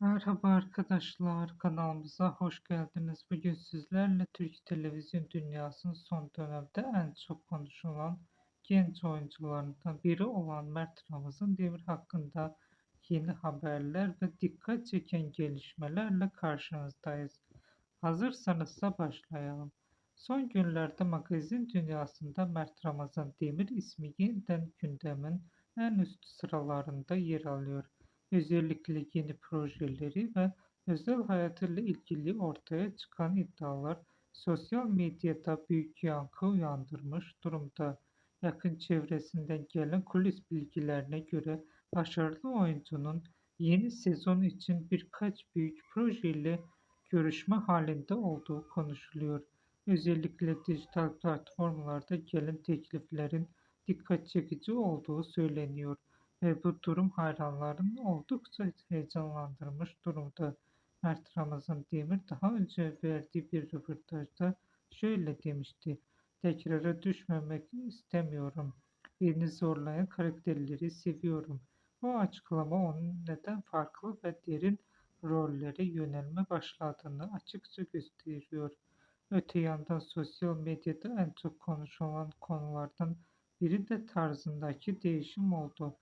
Merhaba arkadaşlar, kanalımıza hoş geldiniz. Bugün sizlerle Türk televizyon dünyasının son dönemde en çok konuşulan genç oyuncularından biri olan Mert Ramazan Demir hakkında yeni haberler ve dikkat çeken gelişmelerle karşınızdayız. Hazırsanızsa başlayalım. Son günlerde magazin dünyasında Mert Ramazan Demir ismi yeniden gündemin en üst sıralarında yer alıyor. Özellikle yeni projeleri ve özel hayatıyla ilgili ortaya çıkan iddialar sosyal medyada büyük yankı uyandırmış durumda. Yakın çevresinden gelen kulis bilgilerine göre başarılı oyuncunun yeni sezon için birkaç büyük projeyle görüşme halinde olduğu konuşuluyor. Özellikle dijital platformlarda gelen tekliflerin dikkat çekici olduğu söyleniyor ve bu durum hayranlarını oldukça heyecanlandırmış durumda. Mert Ramazan Demir daha önce verdiği bir röportajda şöyle demişti: "Tekrara düşmemek istemiyorum. Beni zorlayan karakterleri seviyorum." Bu açıklama onun neden farklı ve derin rollere yönelme başladığını açıkça gösteriyor. Öte yandan sosyal medyada en çok konuşulan konulardan biri de tarzındaki değişim oldu.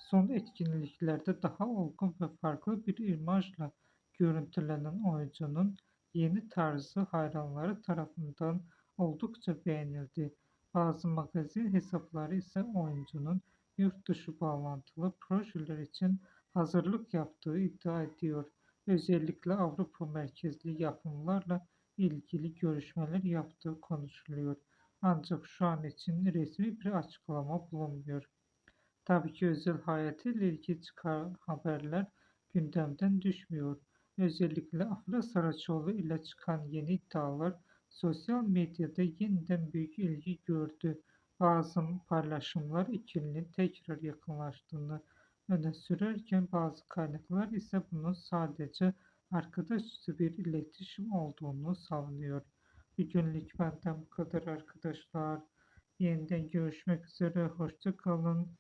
Son etkinliklerde daha olgun ve farklı bir imajla görüntülenen oyuncunun yeni tarzı hayranları tarafından oldukça beğenildi. Bazı magazin hesapları ise oyuncunun yurt dışı bağlantılı projeler için hazırlık yaptığı iddia ediyor. Özellikle Avrupa merkezli yapımlarla ilgili görüşmeler yaptığı konuşuluyor. Ancak şu an için resmi bir açıklama bulunmuyor. Tabii ki özel hayatıyla ilgili çıkan haberler gündemden düşmüyor. Özellikle Afra Saraçoğlu ile çıkan yeni iddialar sosyal medyada yeniden büyük ilgi gördü. Bazı paylaşımlar ikilinin tekrar yakınlaştığını öne sürerken bazı kaynaklar ise bunun sadece arkadaşça bir iletişim olduğunu savunuyor. Bugünlük benden bu kadar arkadaşlar. Yeniden görüşmek üzere. Hoşça kalın.